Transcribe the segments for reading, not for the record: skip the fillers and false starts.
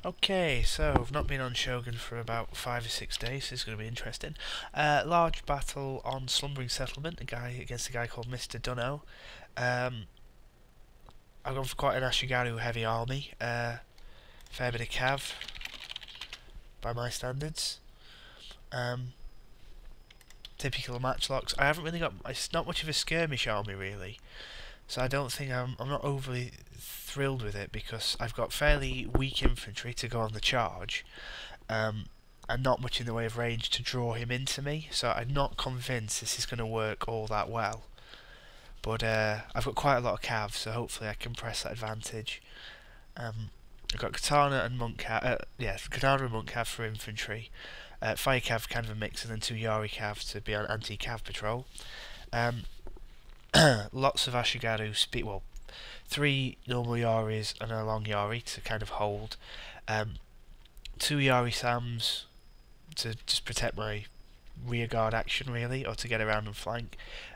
Okay, so I've not been on Shogun for about 5 or 6 days, so it's going to be interesting. Large battle on Slumbering Settlement, against a guy called Mr. Dunno. Um, I've gone for quite an Ashigaru heavy army, fair bit of cav, by my standards. Typical matchlocks. I haven't really got, it's not much of a skirmish army really, so I don't think I'm not overly thrilled with it because I've got fairly weak infantry to go on the charge, and not much in the way of range to draw him into me, so I'm not convinced this is going to work all that well. But I've got quite a lot of cav, so hopefully I can press that advantage. I've got Katana and Monk Cav, Katana and Monk Cav for infantry, Fire Cav kind of a mix, and then 2 Yari Cav to be on anti-cav patrol. Lots of Ashigaru speed, well, 3 normal Yaris and a long Yari to kind of hold. 2 Yari Sams to just protect my rear guard action really, or to get around and flank.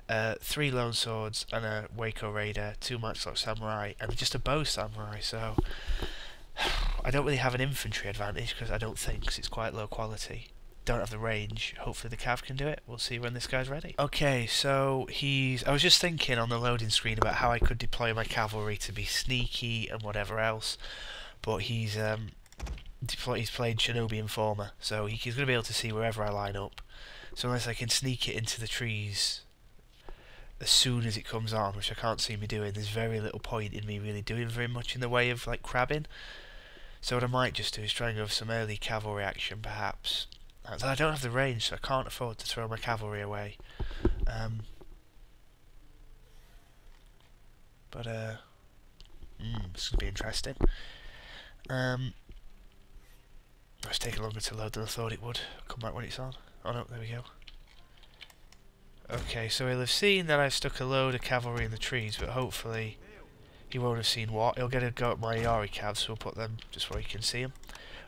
3 Lone Swords and a Waco Raider, 2 Matchlock Samurai, and just a Bow Samurai, so I don't really have an infantry advantage because I don't think, cause it's quite low quality. Don't have the range. Hopefully the cav can do it. We'll see when this guy's ready. Okay, so I was just thinking on the loading screen about how I could deploy my cavalry to be sneaky and whatever else, but he's played Shinobi Informer, so he's going to be able to see wherever I line up. So unless I can sneak it into the trees as soon as it comes on, which I can't see me doing, there's very little point in me really doing very much in the way of like crabbing. So what I might just do is try and go for some early cavalry action perhaps. I don't have the range, so I can't afford to throw my cavalry away. This is going to be interesting. It's taking longer to load than I thought it would. I'll come back when it's on. Oh no, there we go. Okay, so he'll have seen that I've stuck a load of cavalry in the trees, but hopefully he won't have seen what. He'll get a go at my Yari Cav, so we'll put them just where he can see them.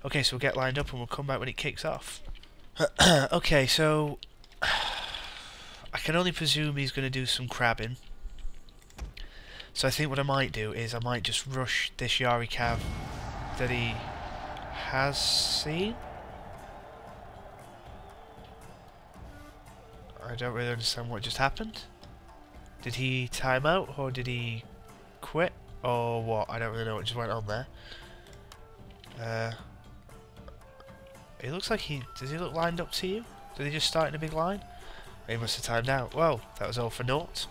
Okay, so we'll get lined up and we'll come back when it kicks off. Okay, so I can only presume he's going to do some crabbing. So I think what I might do is I might just rush this Yari Cav that he has seen. I don't really understand what just happened. Did he time out or did he quit or what? I don't really know what just went on there. It looks like does he look lined up to you? Did he just start in a big line? He must have timed out. Well, that was all for naught.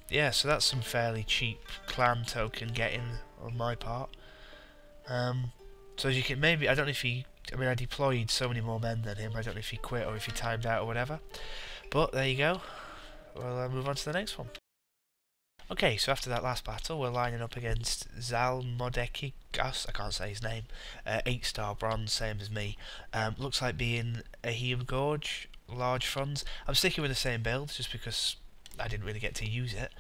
Yeah, so that's some fairly cheap clan token getting on my part. So as you can maybe, I don't know if he, I mean I deployed so many more men than him, I don't know if he quit or if he timed out or whatever. But there you go. We'll move on to the next one. Okay, so after that last battle, we're lining up against Zalmodeki Gus, I can't say his name, 8-star bronze, same as me. Looks like being Ehime Gorge, large funds. I'm sticking with the same build, just because I didn't really get to use it.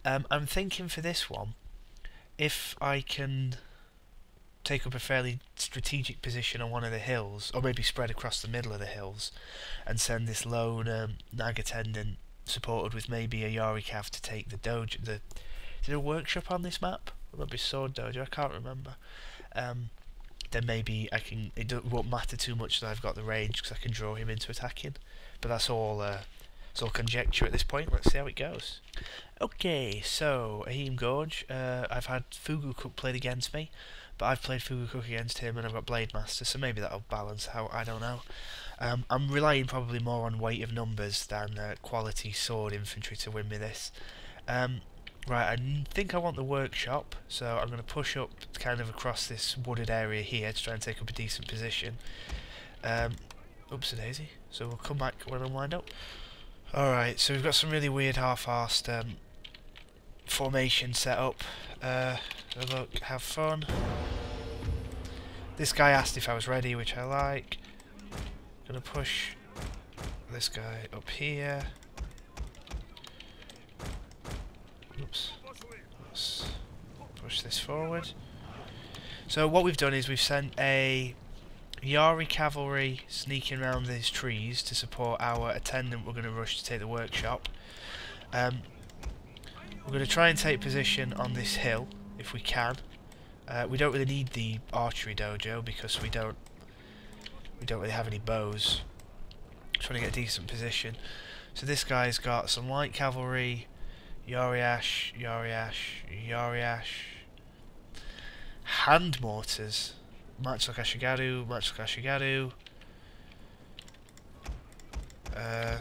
I'm thinking for this one, if I can take up a fairly strategic position on one of the hills, or maybe spread across the middle of the hills, and send this lone Nag attendant supported with maybe a Yari Cav to take the dojo. Is there a workshop on this map? Or maybe Sword Dojo, I can't remember. Then maybe I can. Won't matter too much that I've got the range because I can draw him into attacking. But that's all. It's all conjecture at this point. Let's see how it goes. Okay, so Ehime Gorge. I've had Fugu Cook played against me, but I've played Fugu Cook against him, and I've got Blade Master, so maybe that'll balance out. I don't know. I'm relying probably more on weight of numbers than quality sword infantry to win me this. Right, I think I want the workshop, so I'm going to push up kind of across this wooded area here to try and take up a decent position. Oops a daisy. So we'll come back when I'm lined up. Alright, so we've got some really weird half-arsed formation set up. Look, have fun. This guy asked if I was ready, which I like. Gonna push this guy up here. Oops. Let's push this forward. So what we've done is we've sent a Yari cavalry sneaking around these trees to support our attendant. We're going to rush to take the workshop. We're going to try and take position on this hill if we can. We don't really need the archery dojo because we don't really have any bows. Trying to get a decent position. So this guy's got some light cavalry, Yoriash, hand mortars, Matchlock Ashigaru. Oh,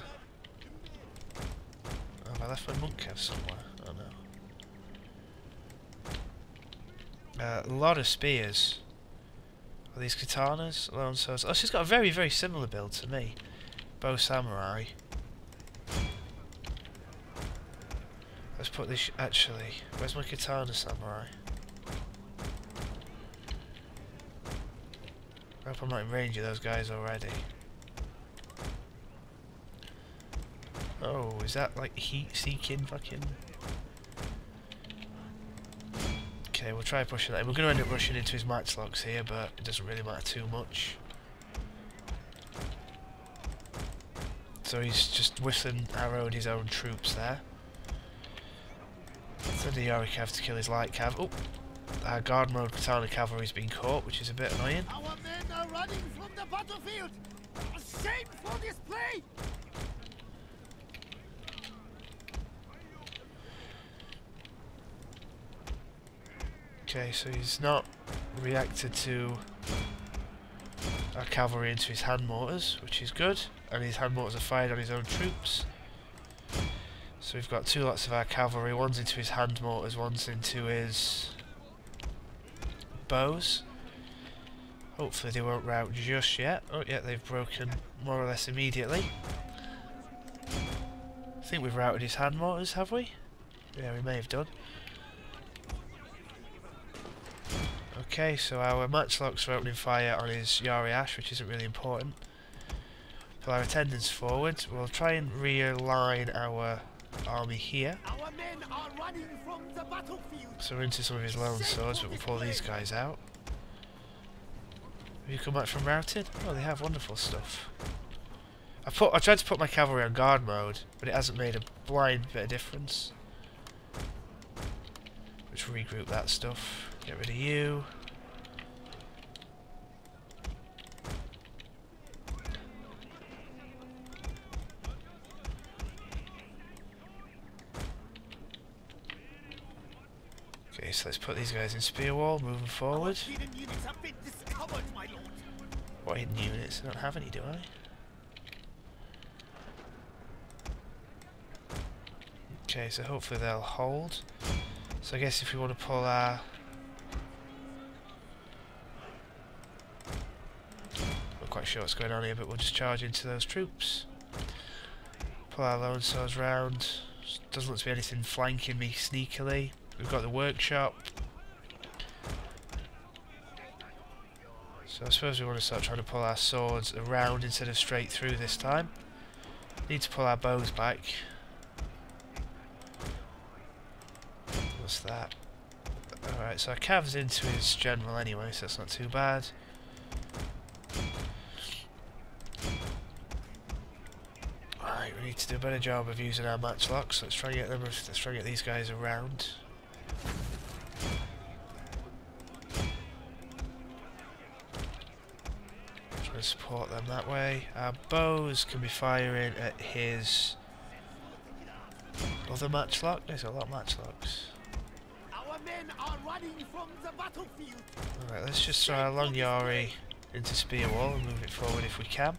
have I left my monk cav somewhere? Oh no. A lot of spears. Are these katanas? Lone swords. Oh, she's got a very, very similar build to me. Bow samurai. Let's put this. Actually, where's my katana samurai? I hope I'm not in range of those guys already. Oh, is that like heat-seeking fucking... Okay, we'll try pushing that. We're going to end up rushing into his matchlocks here, but it doesn't really matter too much. So he's just whistling arrowed his own troops there. Send the Yori Cav to kill his light cav. Oh! Our guard mode katana cavalry's been caught, which is a bit annoying. Our men are running from the battlefield! A shameful display! Okay, so he's not reacted to our cavalry into his hand mortars, which is good, and his hand mortars are fired on his own troops. So we've got two lots of our cavalry, one's into his hand mortars, one's into his bows. Hopefully they won't rout just yet. Oh yeah, they've broken more or less immediately. I think we've routed his hand mortars, have we? Yeah, we may have done. Okay, so our matchlocks are opening fire on his Yoriash, which isn't really important. Pull our attendants forward. We'll try and realign our army here. Our men are running from the battlefield. So we're into some of his lone swords, but we'll pull these guys out. Have you come back from routing? Oh, they have wonderful stuff. I tried to put my cavalry on guard mode, but it hasn't made a blind bit of difference. Let's regroup that stuff. Get rid of you. Okay, so let's put these guys in spear wall, moving forward. What hidden units? I don't have any, do I? Okay, so hopefully they'll hold. So I guess if we want to pull our... Not quite sure what's going on here, but we'll just charge into those troops. Pull our lone swords round. Doesn't look to be anything flanking me sneakily. We've got the workshop. So I suppose we want to start trying to pull our swords around instead of straight through this time. Need to pull our bows back. What's that? Alright, so our cav's into his general anyway, so that's not too bad. Right, we need to do a better job of using our matchlocks. Let's try and get them. Let's try and get these guys around. Try to support them that way. Our bows can be firing at his other matchlock. There's a lot of matchlocks. Men are running from the battlefield. Alright, let's just throw our long Yori into spear wall and move it forward if we can.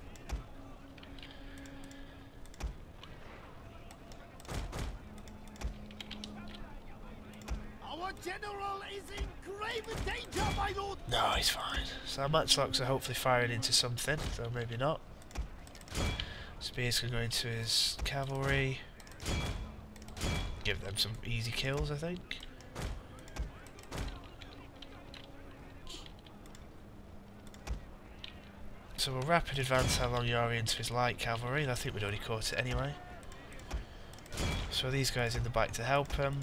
Our general is in grave danger, my lord. No, he's fine. So our matchlocks are hopefully firing into something, though maybe not. Spears can go into his cavalry. Give them some easy kills, I think. So we'll rapid advance our long Yori into his light cavalry. I think we'd already caught it anyway. So these guys in the back to help him.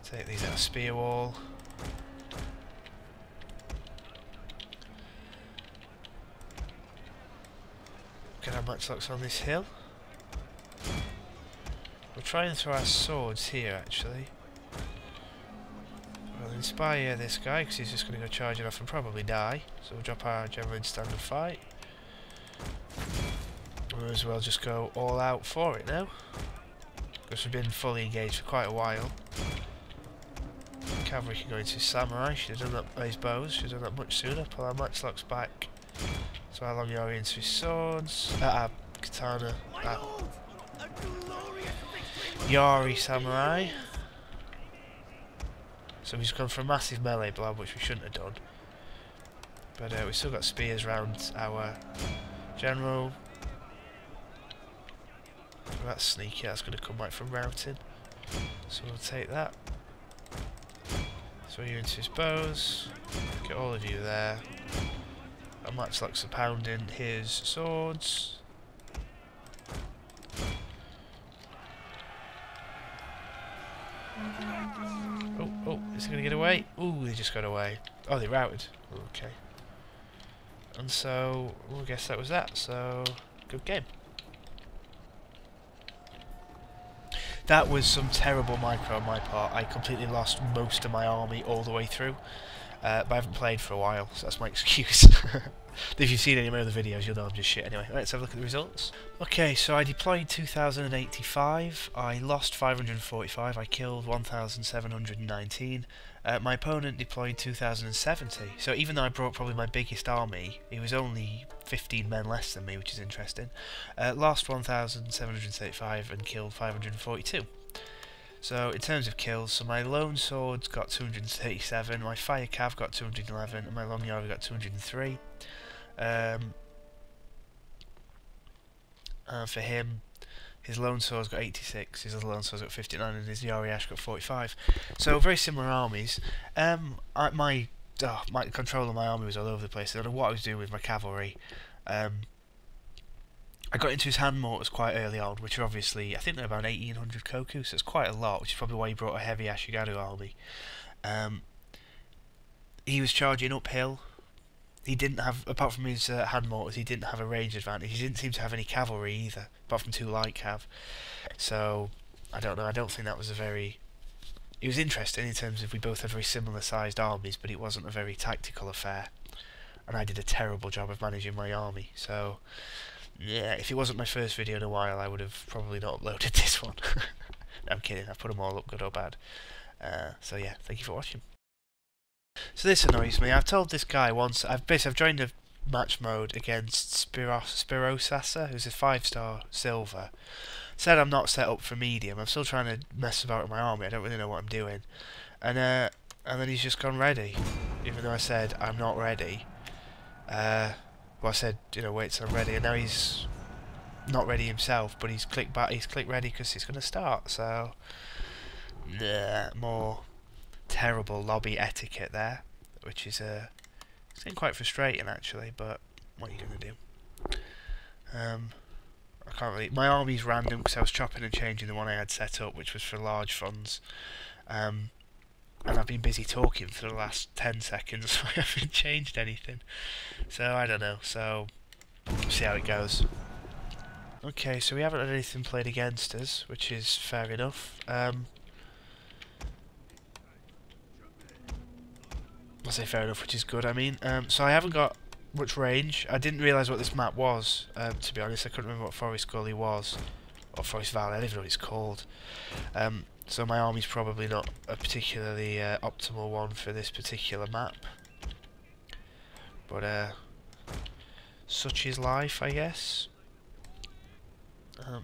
Take these out of spear wall. Get our matchlocks on this hill. We'll try and throw our swords here actually. Well, We'll inspire this guy because he's just going to go charging off and probably die. So we'll drop our general in standard fight. We may as well just go all out for it now, because we've been fully engaged for quite a while. Cavalry can go into samurai. Should have done that. His bows. Should have done that much sooner. Pull our matchlocks back. So our long yori into his swords. Our katana. Yori samurai. So we've gone for a massive melee blob, which we shouldn't have done. But we've still got spears round our general. So that's sneaky. That's going to come back from routing. So we'll take that. So you into his bows. Get all of you there. Our matchlocks are pounding his swords. Oh, is he going to get away? Ooh, they just got away. Oh, they routed. Okay. And so, well, I guess that was that. So, good game. That was some terrible micro on my part. I completely lost most of my army all the way through. But I haven't played for a while, so that's my excuse. If you've seen any of my other videos, you'll know I'm just shit anyway. Right, let's have a look at the results. Okay, so I deployed 2,085, I lost 545, I killed 1,719. My opponent deployed 2,070, so even though I brought probably my biggest army, he was only 15 men less than me, which is interesting. Lost 1,735 and killed 542. So in terms of kills, so my lone swords got 237, my fire cav got 211, and my long yari got 203. For him, his lone sword's got 86, his other lone sword's got 59, and his yari ash got 45. So very similar armies. My control of my army was all over the place. I don't know what I was doing with my cavalry. I got into his hand mortars quite early on, which are obviously, I think they're about 1800 koku, so it's quite a lot, which is probably why he brought a heavy Ashigadu army. He was charging uphill. He didn't have, apart from his hand mortars, he didn't have a range advantage. He didn't seem to have any cavalry either, apart from 2 light cav. So, I don't know, I don't think that was a very... It was interesting in terms of we both had very similar sized armies, but it wasn't a very tactical affair. And I did a terrible job of managing my army, so... Yeah, if it wasn't my first video in a while, I would have probably not uploaded this one. No, I'm kidding, I've put them all up, good or bad. So yeah, thank you for watching. So this annoys me. I've told this guy once, I've joined a match mode against Spirosasa, who's a 5-star silver. Said I'm not set up for medium, I'm still trying to mess about with my army, I don't really know what I'm doing. And then he's just gone ready, even though I said I'm not ready. Well, I said, you know, wait till I'm ready, and now he's not ready himself, but he's clicked ready because it's going to start, so... more terrible lobby etiquette there, which is, it's getting quite frustrating actually, but what are you going to do? I can't really... My army's random because I was chopping and changing the one I had set up, which was for large funds. And I've been busy talking for the last 10 seconds, so I haven't changed anything. So, I don't know, so... we'll see how it goes. Okay, so we haven't had anything played against us, which is fair enough. I'll say fair enough, which is good, I mean. So I haven't got much range. I didn't realise what this map was, to be honest. I couldn't remember what Forest Gully was. Or Forest Valley, I don't even know what it's called. So my army's probably not a particularly optimal one for this particular map. But such is life, I guess.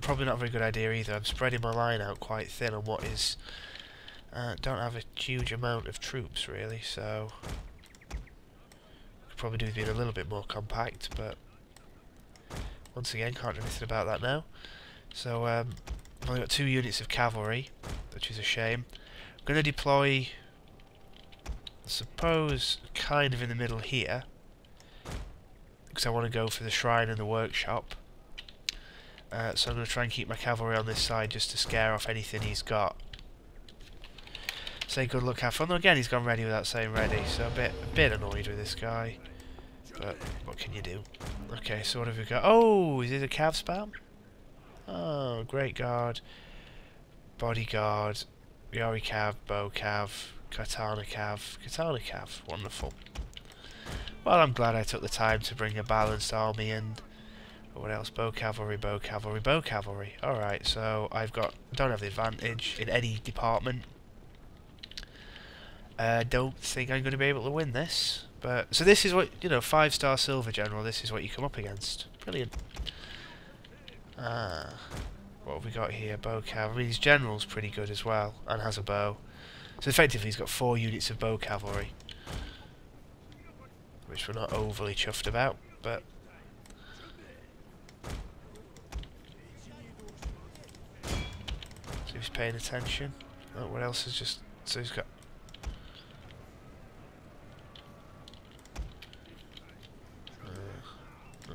Probably not a very good idea either. I'm spreading my line out quite thin on what is... don't have a huge amount of troops really, so... could probably do with being a little bit more compact, but... once again, can't do anything about that now. So, I've only got 2 units of cavalry, which is a shame. I'm going to deploy, I suppose, kind of in the middle here, because I want to go for the shrine and the workshop. So I'm going to try and keep my cavalry on this side just to scare off anything he's got. Say good luck, have fun. Though again, he's gone ready without saying ready, so a bit annoyed with this guy. But what can you do? Okay, so what have we got? Oh, is it a cav spam? Oh, great guard, bodyguard, Yari cav, bow cav, Katana Cav, wonderful. Well, I'm glad I took the time to bring a balanced army and... What else? Bow cavalry. Alright, so I don't have the advantage in any department. Don't think I'm going to be able to win this. But so this is what, 5-star silver general, this is what you come up against. Brilliant. What have we got here? Bow cavalry. His general's pretty good as well, and has a bow. So effectively he's got 4 units of bow cavalry. Which we're not overly chuffed about, but... So he's paying attention. Oh, what else is just... So he's got...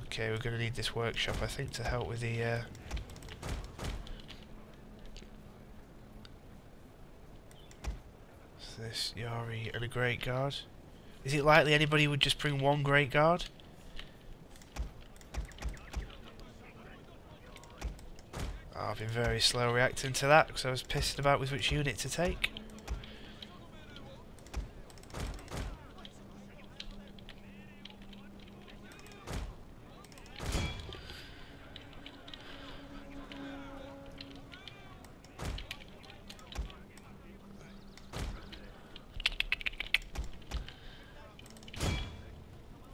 Okay, we're going to need this workshop, I think, to help with the... So this Yari and a Great Guard. Is it likely anybody would just bring 1 Great Guard? Oh, I've been very slow reacting to that because I was pissed about with which unit to take.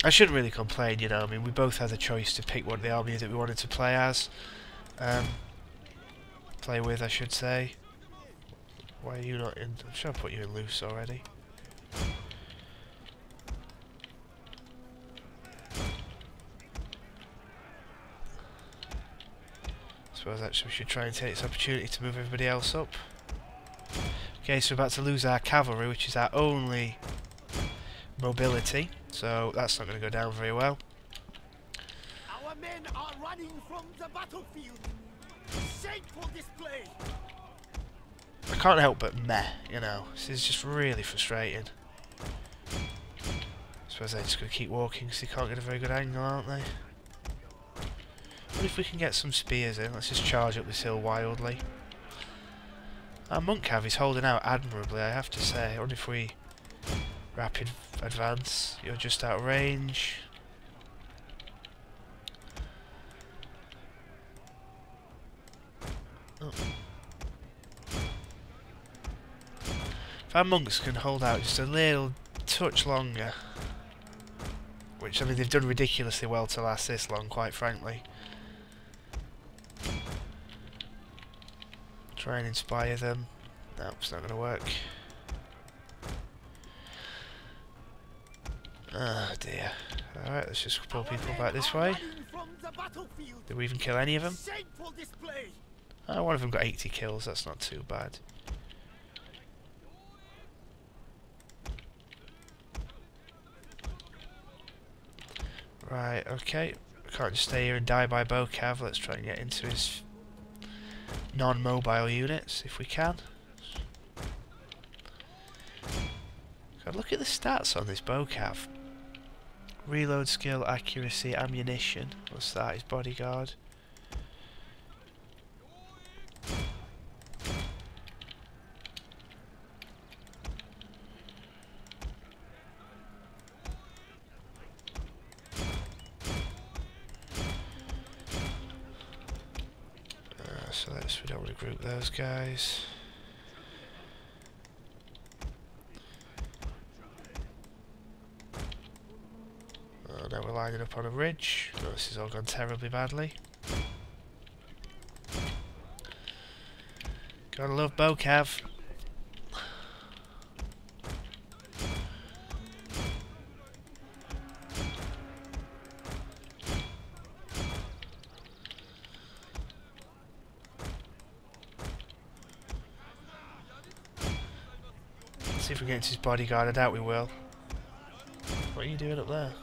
I shouldn't really complain, I mean, we both had the choice to pick what the army that we wanted to play as. Play with, I should say. Why are you not in... I'm sure I put you in loose already. Suppose actually we should try and take this opportunity to move everybody else up. Okay, so we're about to lose our cavalry, which is our only mobility. So that's not going to go down very well. Our men are running from the battlefield. Shameful display. I can't help but meh, This is just really frustrating. I suppose they're just going to keep walking because they can't get a very good angle, aren't they? What if we can get some spears in? Let's just charge up this hill wildly. Our monk cav is holding out admirably, I have to say. I wonder if we... Rapid advance. You're just out of range. Oh. If our monks can hold out just a little touch longer, which, I mean, they've done ridiculously well to last this long, quite frankly. Try and inspire them. Nope, it's not going to work. Oh dear. Alright, let's just pull people back this way. Did we even kill any of them? Oh, one of them got 80 kills, that's not too bad. Right, okay. I can't just stay here and die by bow cav. Let's try and get into his non-mobile units if we can. God, look at the stats on this bow cav. Reload skill, accuracy, ammunition. What's that? His bodyguard. So we don't want to group those guys. Oh, now we're lining up on a ridge. Oh, this has all gone terribly badly. Gotta love bow cav. See if we get into his bodyguard. I doubt we will. What are you doing up there?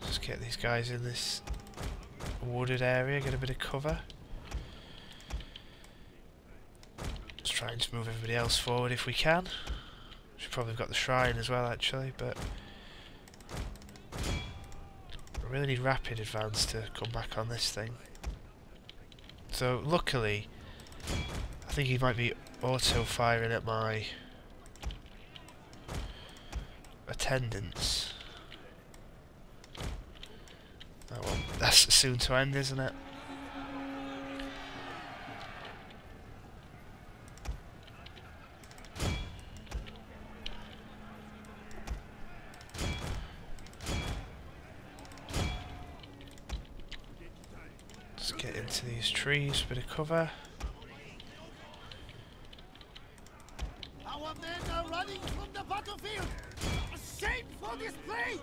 Just get these guys in this wooded area, get a bit of cover. Try and just move everybody else forward if we can. Should probably have got the shrine as well, actually, but I really need rapid advance to come back on this thing. So luckily, I think he might be auto firing at my attendants. Oh well, that's soon to end, isn't it? Let's get into these trees, bit of cover. Our men are running from the battlefield. A shameful display.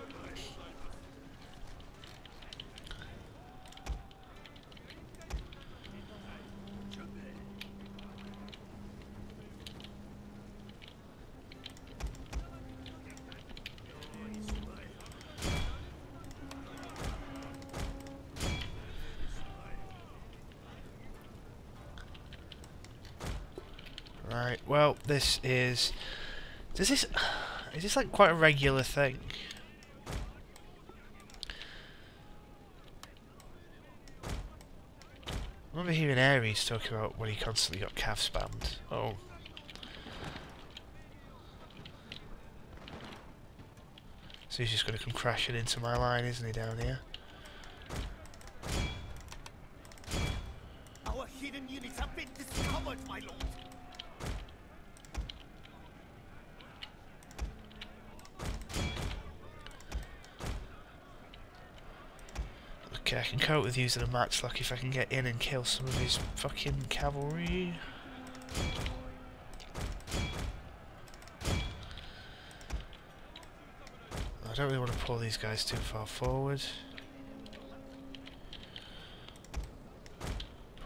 Right, well, this is... Is this like quite a regular thing? I remember hearing Ares talking about when he constantly got cav spammed. Oh. So he's just going to come crashing into my line, isn't he, down here? Our hidden units have been discovered, my lord. Okay, I can cope with using a matchlock if I can get in and kill some of his fucking cavalry. I don't really want to pull these guys too far forward.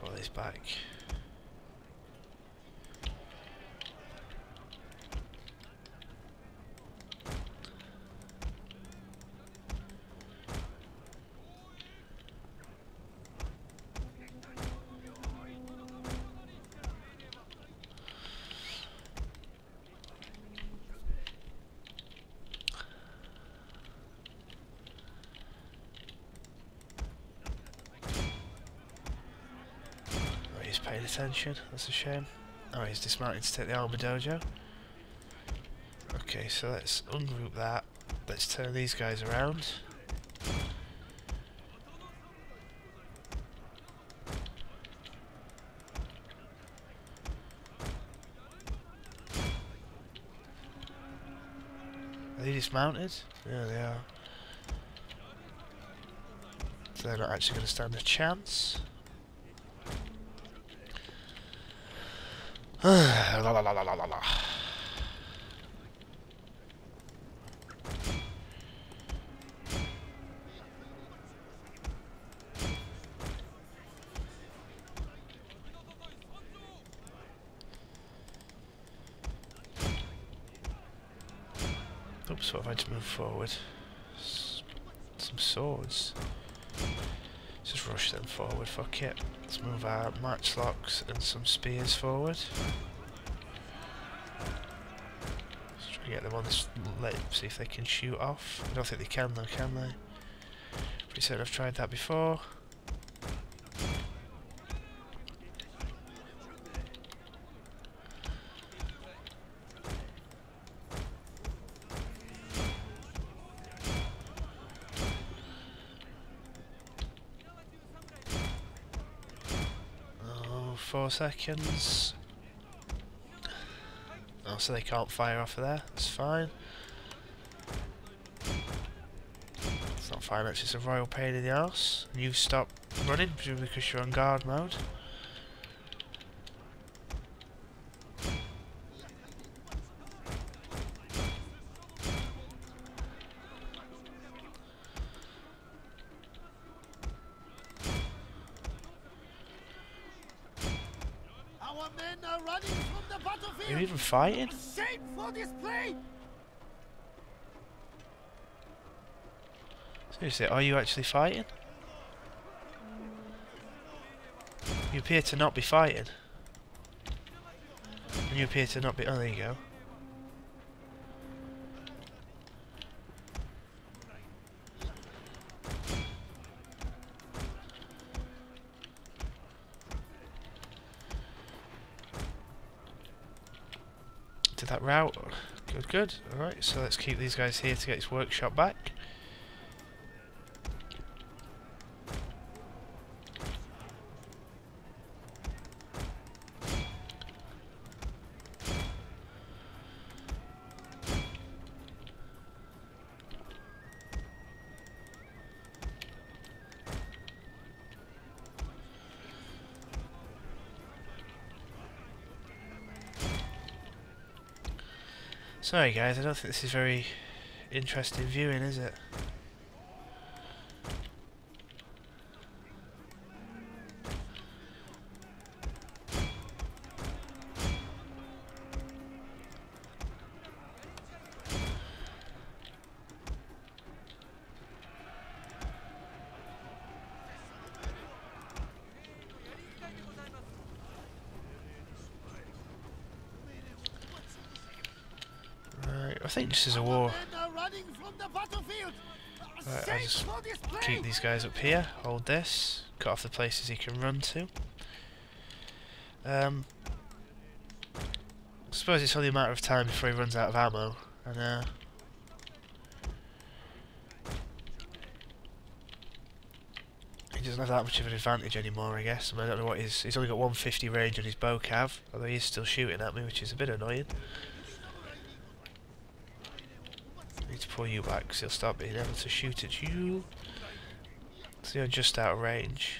Pull these back. Paying attention, that's a shame. Oh, he's dismounting to take the armor dojo. Okay, so let's ungroup that. Let's turn these guys around. Are they dismounted? Yeah, they are. So they're not actually going to stand a chance. La la la la la la. Oops, what have I to move forward? Some swords. Just rush them forward, fuck it. Let's move our matchlocks and some spears forward. Let's try to get them on this lip, see if they can shoot off. I don't think they can though, can they? Pretty certain I've tried that before. Oh, 4 seconds. Oh, so they can't fire off of there. That's fine. It's not fine, it's just a royal pain in the arse. And you stop running, presumably because you're on guard mode. Our men are running from the battlefield. Are you even fighting? Shameful display. Seriously, are you actually fighting? You appear to not be fighting. And you appear to not be... Oh, there you go. Did that route. Good, good. Alright, so let's keep these guys here to get his workshop back. Sorry guys, I don't think this is very interesting viewing, is it? I think this is a war. Right, I'll just keep these guys up here, hold this, cut off the places he can run to. I suppose it's only a matter of time before he runs out of ammo, and he doesn't have that much of an advantage anymore, I guess. I don't know what he's only got 150 range on his bow cav, although he is still shooting at me, which is a bit annoying. Need to pull you back because he'll start being able to shoot at you. So you're just out of range.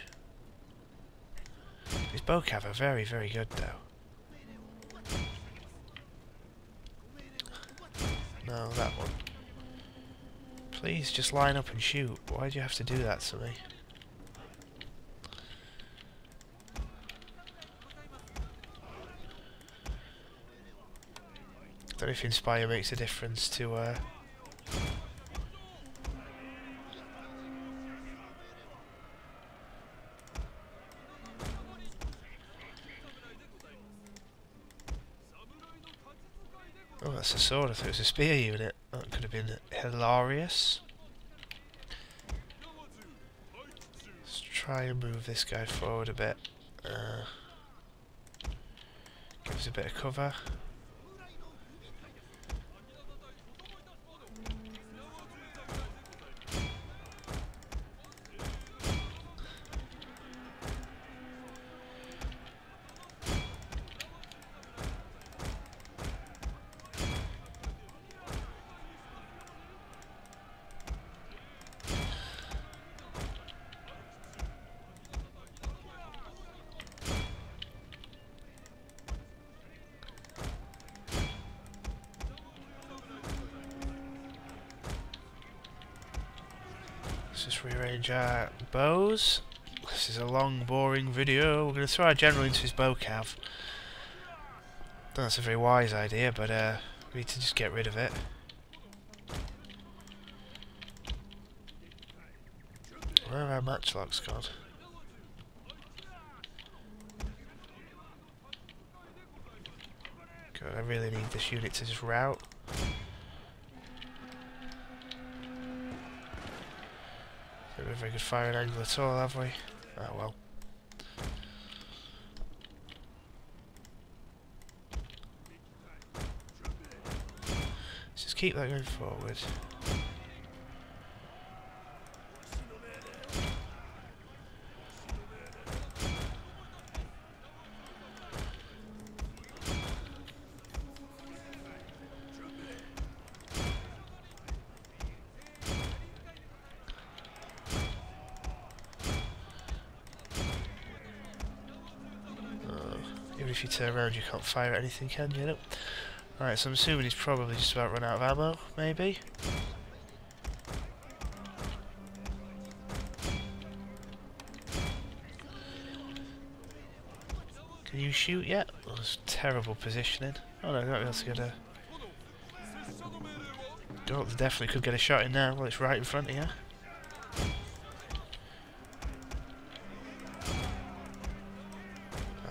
His bow cav are very, very good though. No, that one. Please just line up and shoot. Why do you have to do that to me? I don't know if Inspire makes a difference to oh, that's a sword. I thought it was a spear unit. That could have been hilarious. Let's try and move this guy forward a bit. Give us a bit of cover. Let's just rearrange our bows. This is a long, boring video. We're going to throw our general into his bow cav. I don't know, that's a very wise idea, but we need to just get rid of it. Where are our matchlocks gone? God, I really need this unit to just route. Don't have a very good firing angle at all, have we? Oh well. Let's just keep that going forward. Even if you turn around, you can't fire at anything, can you? Nope. Alright, so I'm assuming he's probably just about run out of ammo, maybe? Can you shoot yet? Oh, that's terrible positioning. Oh no, I might be able to get a... Oh, definitely could get a shot in now. Well, it's right in front of you.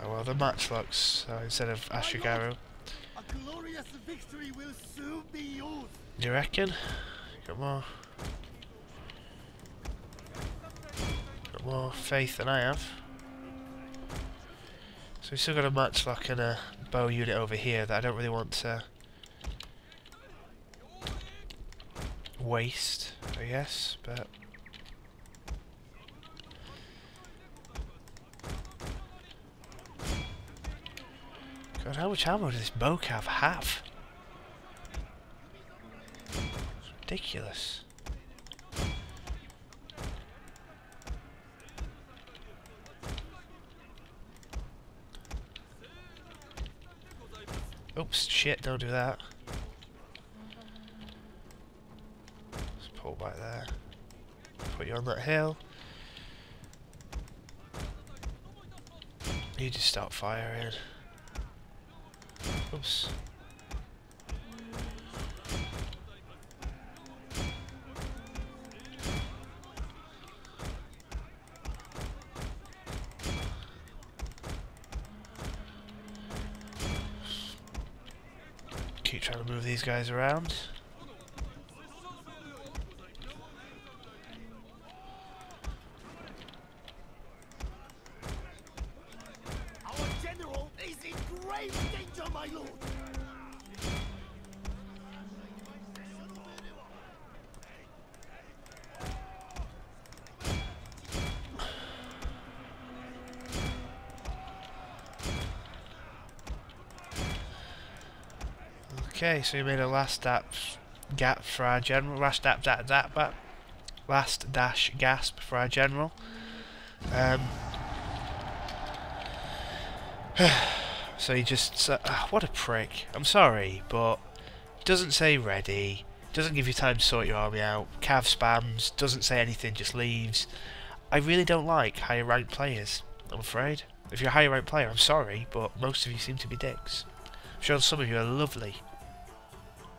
Oh well, the matchlocks instead of Ashigaru. A glorious victory will soon be yours. You reckon? Got more faith than I have. So we've still got a matchlock and a bow unit over here that I don't really want to waste, I guess, but... God, how much ammo does this Bocav have? It's ridiculous. Oops, shit, don't do that. Let's pull back there. Put you on that hill. You just start firing. Oops. Keep trying to move these guys around. Our general is in grave danger, my lord. Okay, so we made a last gap for our general. Last dash gasp for our general. So he just what a prick. I'm sorry, but doesn't say ready. Doesn't give you time to sort your army out. Cav spams. Doesn't say anything. Just leaves. I really don't like higher ranked players. I'm afraid. If you're a higher ranked player, I'm sorry, but most of you seem to be dicks. I'm sure some of you are lovely.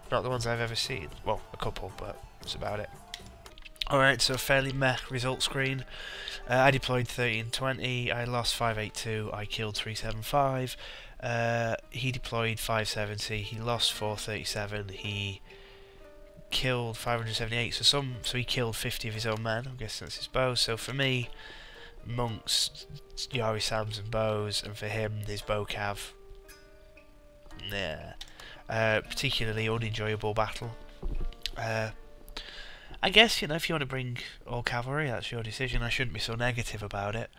Not the ones I've ever seen. Well, a couple, but that's about it. Alright, so fairly meh result screen. I deployed 1320, I lost 582, I killed 375. He deployed 570, he lost 437, he killed 578, so he killed 50 of his own men. I'm guessing that's his bows. So for me, monks, Yari Sams and bows, and for him, his Bocav. Nah. Particularly unenjoyable battle. I guess, you know, if you want to bring all cavalry, that's your decision. I shouldn't be so negative about it.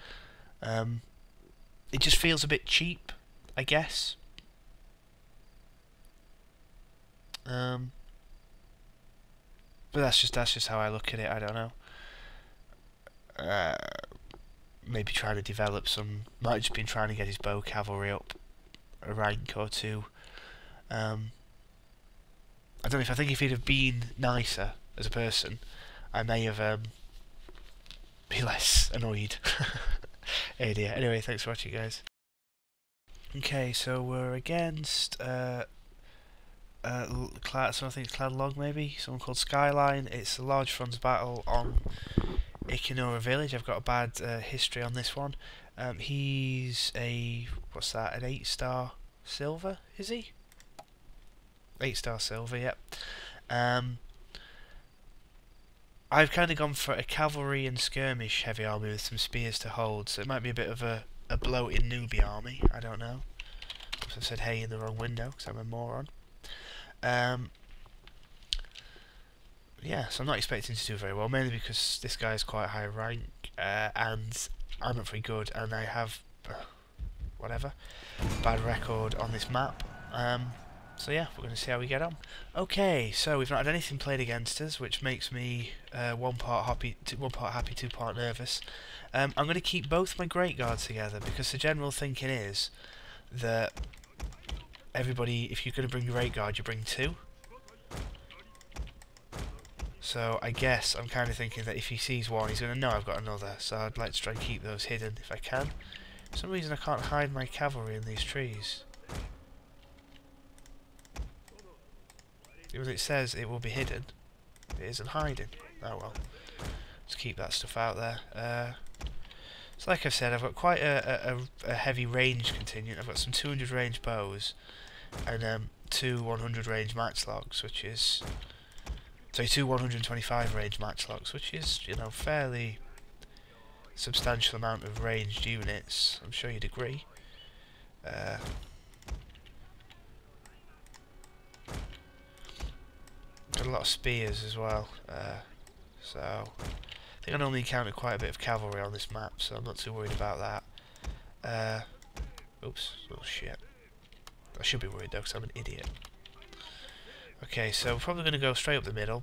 It just feels a bit cheap, I guess. But that's just how I look at it. I don't know. Maybe trying to develop some. Might have just been trying to get his bow cavalry up a rank or two. I don't know, I think if he'd have been nicer as a person, I may have be less annoyed. Oh dear. Anyway, thanks for watching, guys. Okay, so we're against so I think it's Clan Log, maybe someone called Skyline. It's a large fronts battle on Ikinura Village. I've got a bad history on this one. He's what's that? An 8-star silver, is he? 8-star silver, yep. I've kind of gone for a cavalry and skirmish heavy army with some spears to hold, so it might be a bit of a bloated newbie army, I don't know. Oops, I've said hey in the wrong window, because I'm a moron. Yeah, so I'm not expecting to do very well, mainly because this guy's quite high rank, and I'm not very good, and I have, whatever, bad record on this map. So yeah, we're going to see how we get on. Okay, so we've not had anything played against us, which makes me one part happy, 2 part nervous. I'm going to keep both my Great Guards together, because the general thinking is that everybody, if you're going to bring Great Guard, you bring 2. So I guess I'm kind of thinking that if he sees one, he's going to know I've got another, so I'd like to try and keep those hidden if I can. For some reason I can't hide my cavalry in these trees. Even it says it will be hidden, it isn't hiding. Oh well, let's keep that stuff out there. So like I've said, I've got quite a heavy range contingent. I've got some 200 range bows and 2 100 range matchlocks, which is... Sorry, 2 125 range matchlocks, which is, you know, fairly substantial amount of ranged units. I'm sure you'd agree. Got a lot of spears as well. So I think I normally encounter quite a bit of cavalry on this map, so I'm not too worried about that. Oops, oh shit. I should be worried though, because I'm an idiot. Okay, so we're probably going to go straight up the middle.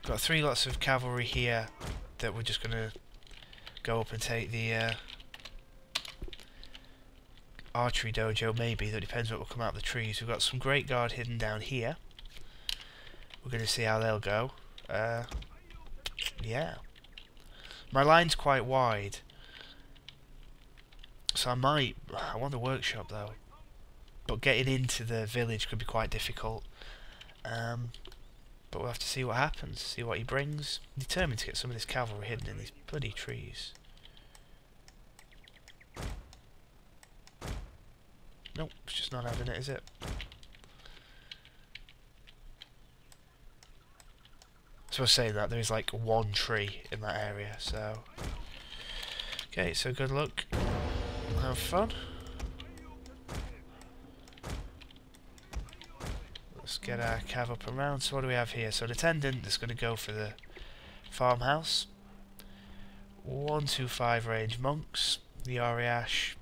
Got 3 lots of cavalry here that we're just going to go up and take the archery dojo, maybe. That depends what will come out of the trees. We've got some Great Guard hidden down here. We're going to see how they'll go. Yeah. My line's quite wide. So I want the workshop though. But getting into the village could be quite difficult. But we'll have to see what happens, see what he brings. I'm determined to get some of this cavalry hidden in these bloody trees. Nope, it's just not having it, is it? So I was saying that there is like 1 tree in that area, so... Okay, so good luck. Have fun. Let's get our cav up and round. So what do we have here? So an attendant is going to go for the farmhouse. 125 range monks. The Ariash.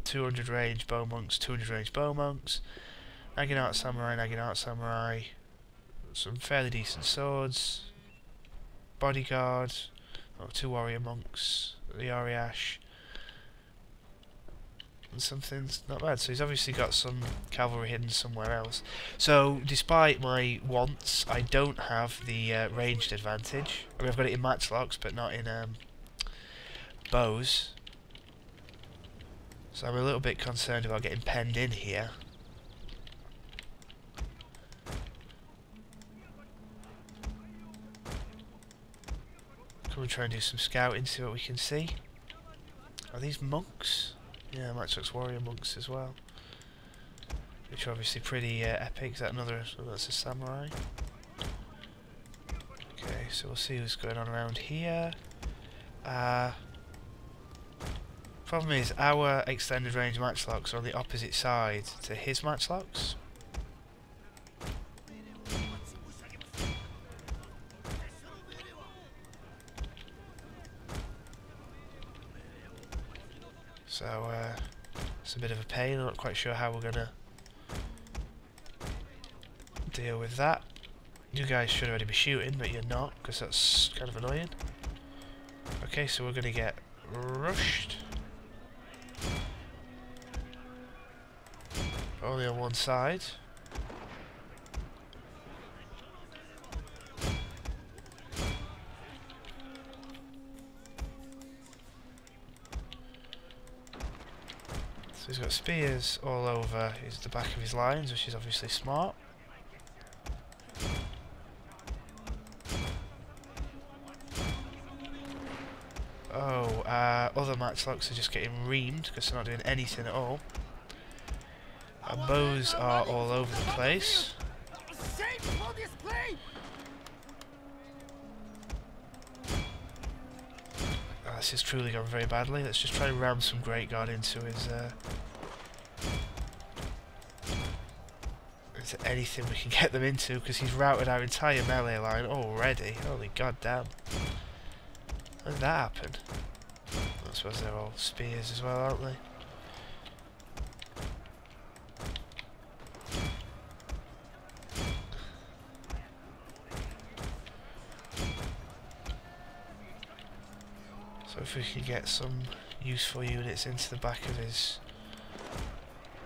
200 range bow monks. 200 range bow monks. Naginata samurai. Naginata samurai. Some fairly decent swords. Bodyguard. 2 warrior monks. The Ariash. And something's not bad. So he's obviously got some cavalry hidden somewhere else. So despite my wants, I don't have the ranged advantage. I mean, I've got it in matchlocks, but not in bows. So I'm a little bit concerned about getting penned in here. Come and try and do some scouting, see what we can see. Are these monks? Yeah, matchlocks warrior monks as well. Which are obviously pretty epic. Is that another? So that's a samurai. Okay, so we'll see what's going on around here. Problem is, our extended range matchlocks are on the opposite side to his matchlocks. So, it's a bit of a pain. I'm not quite sure how we're gonna deal with that. You guys should already be shooting, but you're not, because that's kind of annoying. Okay, so we're gonna get rushed. Only on one side. So he's got spears all over the back of his lines, which is obviously smart. Oh, other matchlocks are just getting reamed because they're not doing anything at all. Our bows are all over the place. This is truly gone very badly. Let's just try and ram some Great Guard into his... into anything we can get them into, because he's routed our entire melee line already. Holy goddamn. How did that happen? I suppose they're all spears as well, aren't they? So if we can get some useful units into the back of his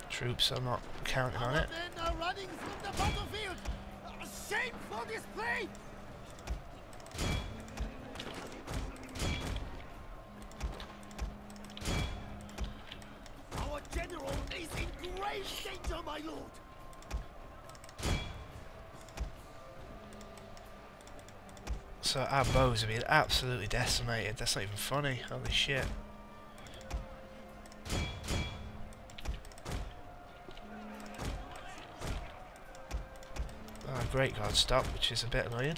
troops, I'm not counting on it. Men are running from the battlefield. Shameful display. Our general is in grave danger, my lord. So our bows are being absolutely decimated. That's not even funny. Holy shit. Oh, Great Guard stopped, which is a bit annoying.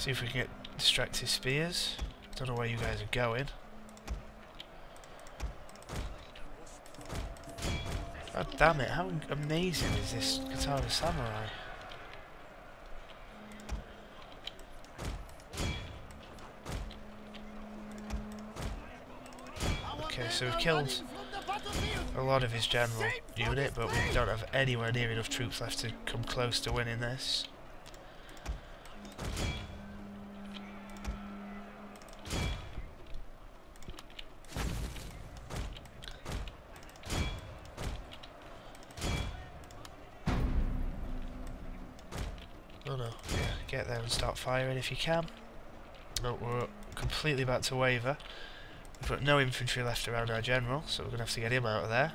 See if we can get distracted spears. Don't know where you guys are going. God damn it, how amazing is this Katana Samurai? Okay, so we've killed a lot of his general unit, but we don't have anywhere near enough troops left to come close to winning this. Oh no, yeah, get there and start firing if you can. No, we're completely back to waver. We've got no infantry left around our general, so we're going to have to get him out of there.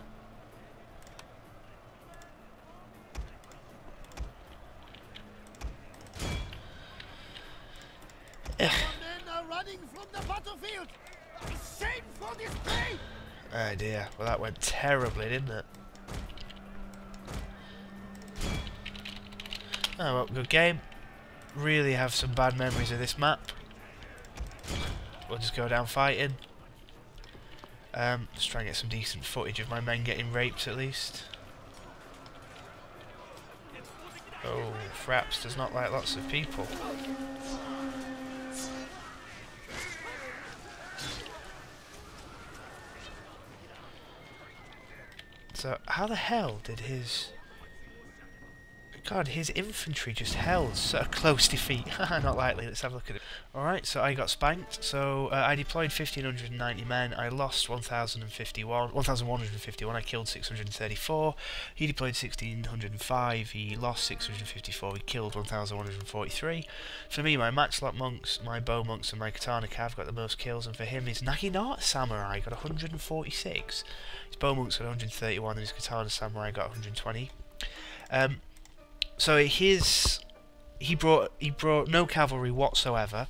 Our men are running from the battlefield. Shame for display. Oh dear, well that went terribly, didn't it? Oh well, good game. Really have some bad memories of this map. We'll just go down fighting. Just try and get some decent footage of my men getting raped at least. Oh, Fraps does not like lots of people. So, how the hell did his... God, his infantry just held such a close defeat. Not likely, let's have a look at it. Alright, so I got spanked. So, I deployed 1,590 men. I lost 1,151. I killed 634. He deployed 1,605. He lost 654. We killed 1,143. For me, my matchlock monks, my bow monks, and my katana cav got the most kills. And for him, his Naginata samurai got 146. His bow monks got 131, and his katana samurai got 120. So he brought no cavalry whatsoever,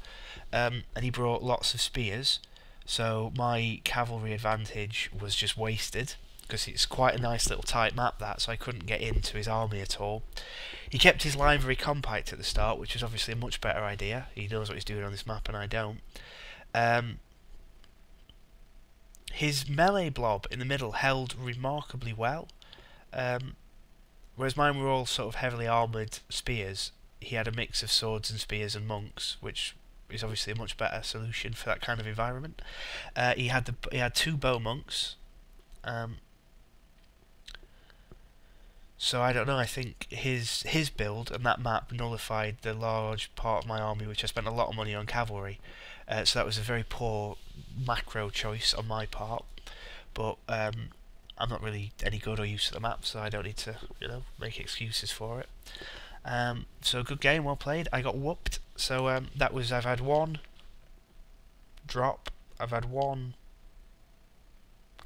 and he brought lots of spears. So my cavalry advantage was just wasted because it's quite a nice little tight map that, so I couldn't get into his army at all. He kept his line very compact at the start, which was obviously a much better idea. He knows what he's doing on this map, and I don't. His melee blob in the middle held remarkably well. Whereas mine were all sort of heavily armoured spears, he had a mix of swords and spears and monks, which is obviously a much better solution for that kind of environment. He had two bow monks, so I don't know. I think his build and that map nullified the large part of my army, which I spent a lot of money on cavalry. So that was a very poor macro choice on my part, but. I'm not really any good or used to the map, so I don't need to, make excuses for it. So good game, well played. I got whooped. So that was, I've had one drop, I've had one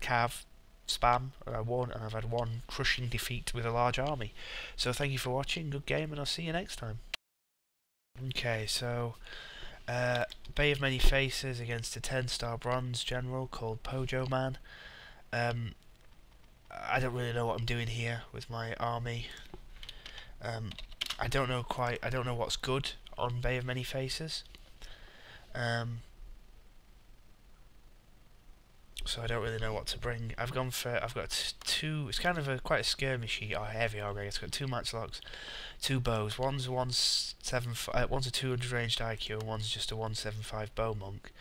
cav spam, and I've had one crushing defeat with a large army. So thank you for watching, good game, and I'll see you next time. Okay, so Bay of Many Faces against a 10-star bronze general called Pojo Man. I don't really know what I'm doing here with my army. I don't know what's good on Bay of Many Faces. So I don't really know what to bring. I've got two, it's kind of quite a skirmishy or heavy army. It's got two matchlocks, two bows. One's a 200 ranged IQ and one's just a 175 bow monk.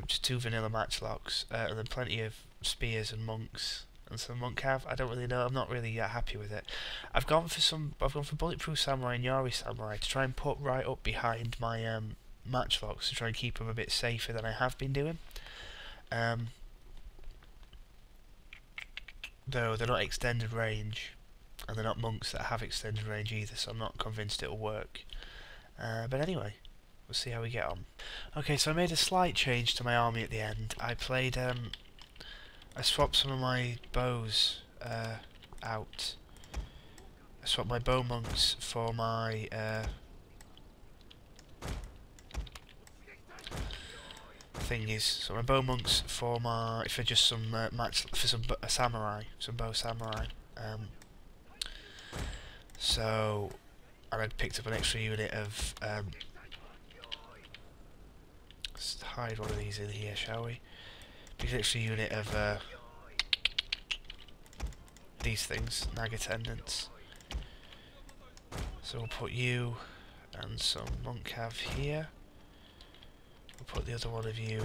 Just two vanilla matchlocks, and then plenty of spears and monks. And some monk cav. I don't really know. I'm not really happy with it. I've gone for bulletproof samurai and Yari samurai to try and put right up behind my matchlocks to try and keep them a bit safer than I have been doing. Though they're not extended range, and they're not monks that have extended range either, so I'm not convinced it'll work. But anyway, we'll see how we get on. Okay, so I made a slight change to my army at the end. I played I swapped some of my bows out. I swapped my bow monks for my thingies. So my bow monks for just some samurai, some bow samurai. So I picked up an extra unit of Let's hide one of these in here, shall we? Because it's a unit of these things, nag attendants. So we'll put you and some monk cav here. We'll put the other one of you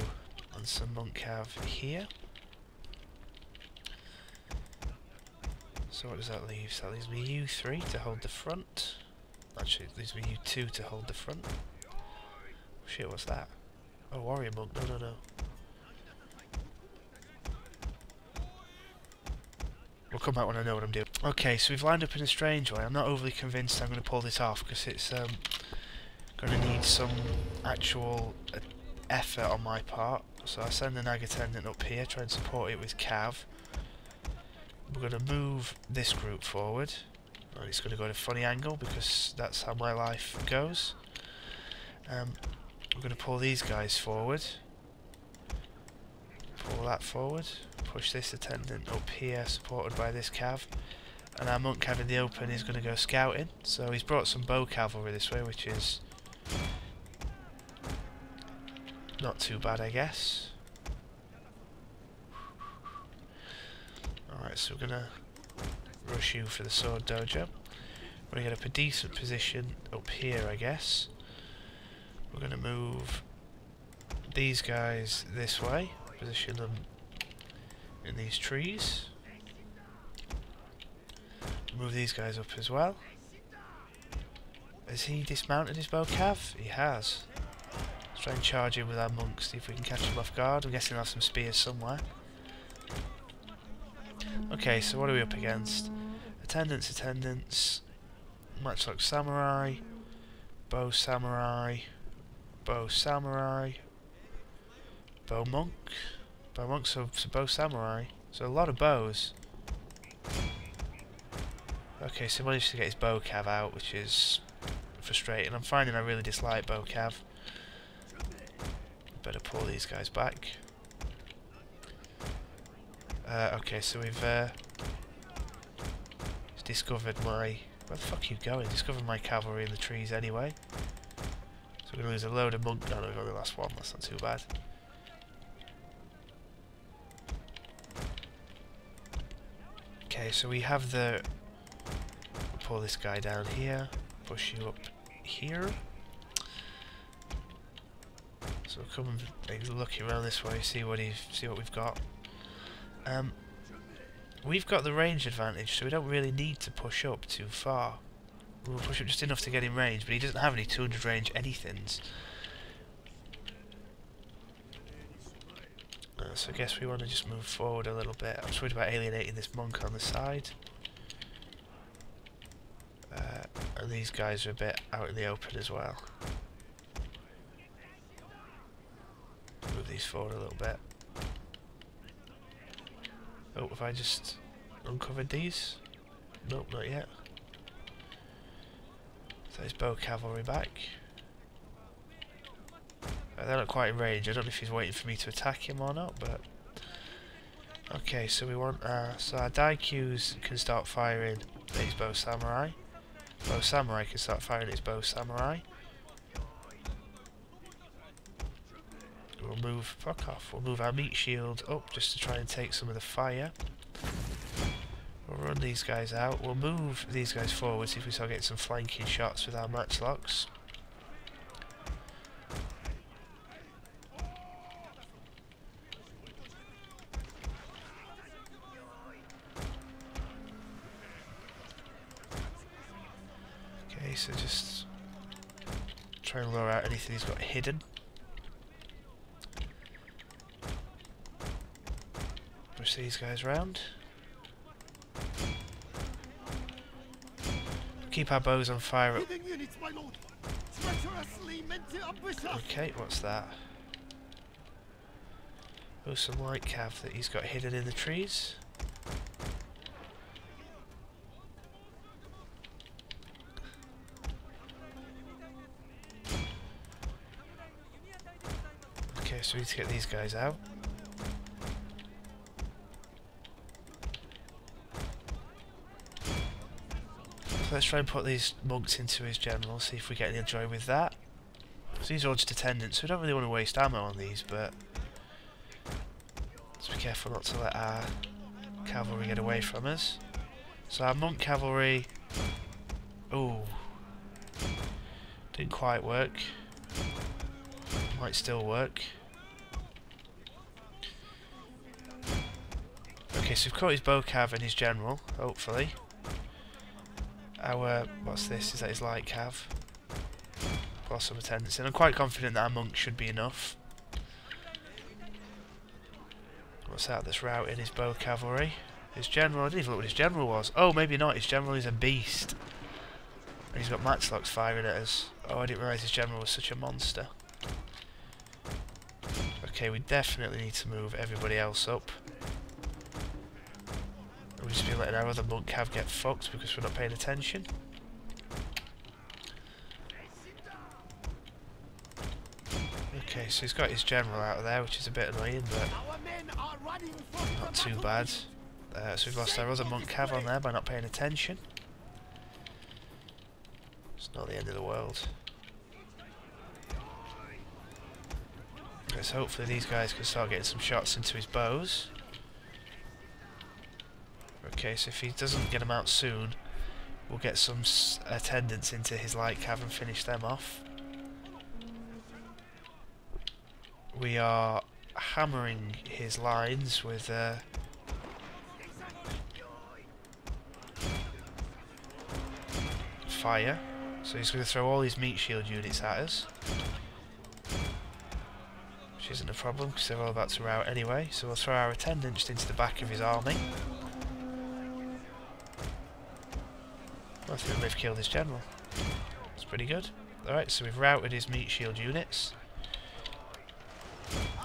and some monk cav here. So what does that leave? So that leaves me you 3 to hold the front. Actually, it leaves me you 2 to hold the front. Oh, shit, what's that? Oh, warrior monk. No. We'll come back when I know what I'm doing. Okay, so we've lined up in a strange way. I'm not overly convinced I'm going to pull this off because it's going to need some actual effort on my part. So I send the nag attendant up here, try and support it with cav. We're going to move this group forward. And it's going to go at a funny angle because that's how my life goes. We're going to pull these guys forward. Pull that forward. Push this attendant up here, supported by this cav. And our monk cav in the open is going to go scouting. So he's brought some bow cavalry this way, which is not too bad, I guess. Alright, so we're going to rush you for the sword dojo. We're going to get up a decent position up here, I guess. We're going to move these guys this way. Position them in these trees. Move these guys up as well. Has he dismounted his bow cav? He has. Let's try and charge him with our monks, see if we can catch him off guard. I'm guessing he'll have some spears somewhere. Okay, so what are we up against? Attendants, matchlock samurai, bow samurai, bow samurai, bow monk, so bow samurai, so a lot of bows. Okay, so he managed to get his bow cav out, which is frustrating. I'm finding I really dislike bow cav. Better pull these guys back. Okay, so we've discovered my... Where the fuck are you going? Discovered my cavalry in the trees anyway. So we're going to lose a load of monk... No, we've only lost one, that's not too bad. Okay, so we have the... We'll pull this guy down here. Push you up here. So we'll come and look around this way, see what we've got. We've got the range advantage, so we don't really need to push up too far. We'll push up just enough to get in range, but he doesn't have any 200 range anythings. So I guess we want to just move forward a little bit. I'm just worried about alienating this monk on the side. And these guys are a bit out in the open as well. Move these forward a little bit. Oh, have I just uncovered these? Nope, not yet. So there's bow cavalry back. They're not quite in range. I don't know if he's waiting for me to attack him or not, but... Okay, so we want... so our Daikyus can start firing at his bow samurai. Bow samurai can start firing at his bow samurai. We'll move... Fuck off. We'll move our meat shield up just to try and take some of the fire. We'll run these guys out. We'll move these guys forward, see if we start getting some flanking shots with our matchlocks. Okay, so just try and lure out anything he's got hidden. Push these guys round. Keep our bows on fire. Okay, what's that? Oh, some light cav that he's got hidden in the trees. Okay, so we need to get these guys out. Let's try and put these monks into his general, see if we get any joy with that. So these are all just attendants, so we don't really want to waste ammo on these, but let's be careful not to let our cavalry get away from us. So our monk cavalry... Oh, didn't quite work. Might still work. Okay, so we've caught his bow cav and his general, hopefully. Our... what's this? Is that his light cav? Plus some attendants in. I'm quite confident that our monk should be enough. What's that that's routing his bow cavalry? His general, I didn't even look what his general was. Oh, maybe not, his general is a beast. And he's got matchlocks firing at us. Oh, I didn't realise his general was such a monster. Okay, we definitely need to move everybody else up. We've just been letting our other monk cav get fucked because we're not paying attention. Okay, so he's got his general out of there, which is a bit annoying, but not too bad. So we've lost our other monk cav on there by not paying attention. It's not the end of the world. Okay, so hopefully these guys can start getting some shots into his bows. Okay, so if he doesn't get them out soon, we'll get some attendants into his light cav and finish them off. We are hammering his lines with fire, so he's going to throw all his meat shield units at us, which isn't a problem because they're all about to rout anyway. So we'll throw our attendant just into the back of his army. I think we've killed his general. That's pretty good. Alright, so we've routed his meat shield units.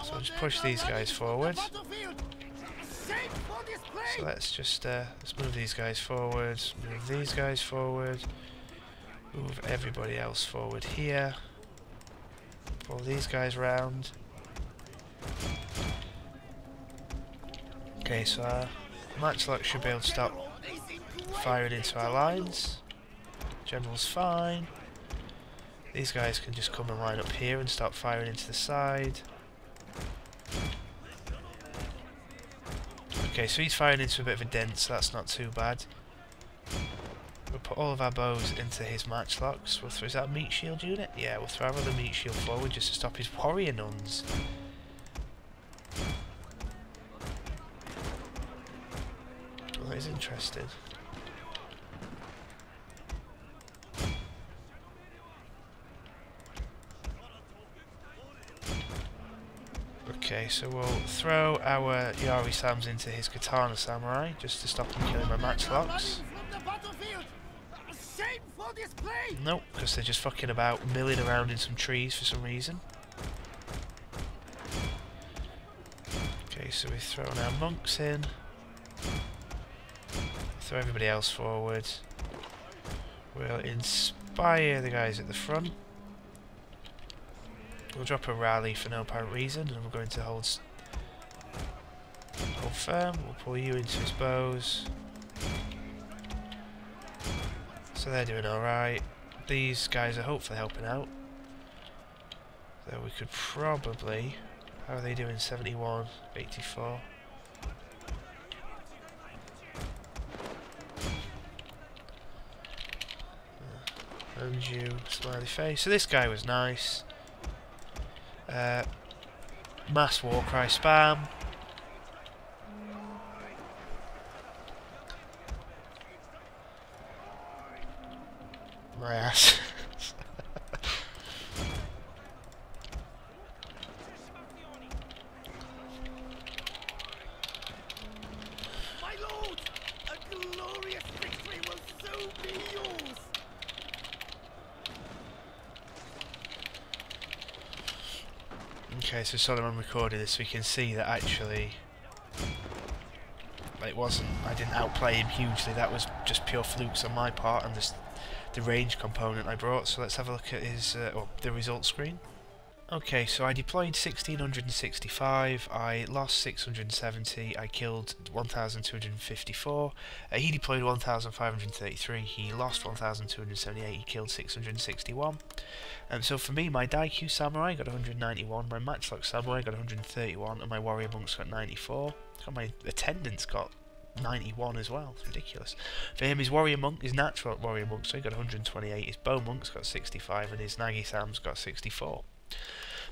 So we'll just push these guys forward. So let's just let's move these guys forward, move these guys forward, move everybody else forward here. Pull these guys round. Okay, so our matchlock should be able to stop firing into our lines. General's fine. These guys can just come and line up here and start firing into the side. Okay, so he's firing into a bit of a dent, so that's not too bad. We'll put all of our bows into his matchlocks. We'll throw, is that a meat shield unit? Yeah, we'll throw our other meat shield forward just to stop his warrior nuns. Well, that is interesting. Okay, so we'll throw our Yari Sams into his Katana Samurai just to stop him killing my matchlocks. Nope, because they're just fucking about, milling around in some trees for some reason. Okay, so we've thrown our monks in. Throw everybody else forward. We'll inspire the guys at the front. We'll drop a rally for no apparent reason, and we're going to hold firm. We'll pull you into his bows. So they're doing alright. These guys are hopefully helping out. So we could probably... How are they doing? 71, 84. And you, smiley face. So this guy was nice. Mass Warcry spam. My ass. My lord, a glorious victory will soon be yours. Okay, so sort of I'm recording this, so we can see that actually it wasn't, I didn't outplay him hugely. That was just pure flukes on my part and just the range component I brought. So let's have a look at his the result screen. Okay, so I deployed 1665, I lost 670, I killed 1254, he deployed 1533, he lost 1278, he killed 661. So for me, my Daikyu Samurai got 191, my Matchlock Samurai got 131, and my Warrior Monks got 94. My Attendants got 91 as well. It's ridiculous. For him, his Warrior Monk, his natural Warrior Monk, so he got 128, his Bow Monk's got 65, and his Nagi Sam's got 64.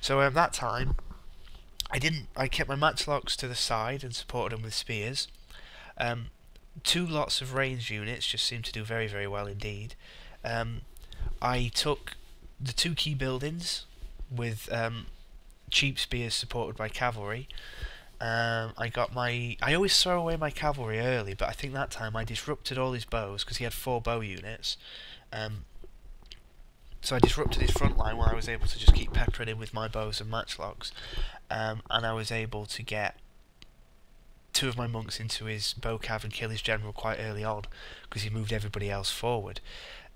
So at that time, I kept my Matchlocks to the side and supported them with spears. 2 lots of ranged units just seemed to do very, very well indeed. I took the 2 key buildings with cheap spears supported by cavalry. I always throw away my cavalry early, but I think that time I disrupted all his bows because he had 4 bow units. So I disrupted his front line where I was able to just keep peppering him with my bows and matchlocks, and I was able to get 2 of my monks into his bow cav and kill his general quite early on because he moved everybody else forward.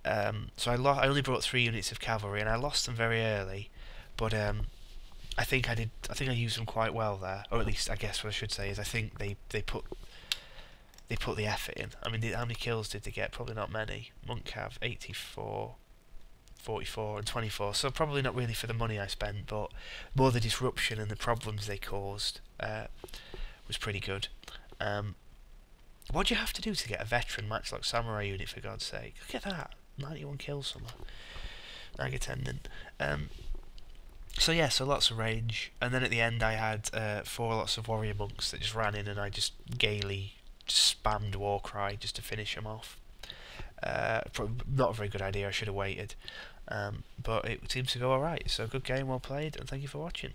So I only brought 3 units of cavalry and I lost them very early, but I think I used them quite well there, or at least I guess what I should say is I think they put the effort in. I mean, how many kills did they get? Probably not many. Monk cav 84. 44 and 24, so probably not really for the money I spent, but more the disruption and the problems they caused was pretty good. What do you have to do to get a veteran Matchlock Samurai unit, for God's sake? Look at that, 91 kills somewhere. Nag attendant. So yeah, so lots of range, and then at the end I had 4 lots of warrior monks that just ran in and I just gaily spammed Warcry just to finish them off. Not a very good idea, I should have waited. But it seems to go alright, so good game, well played, and thank you for watching.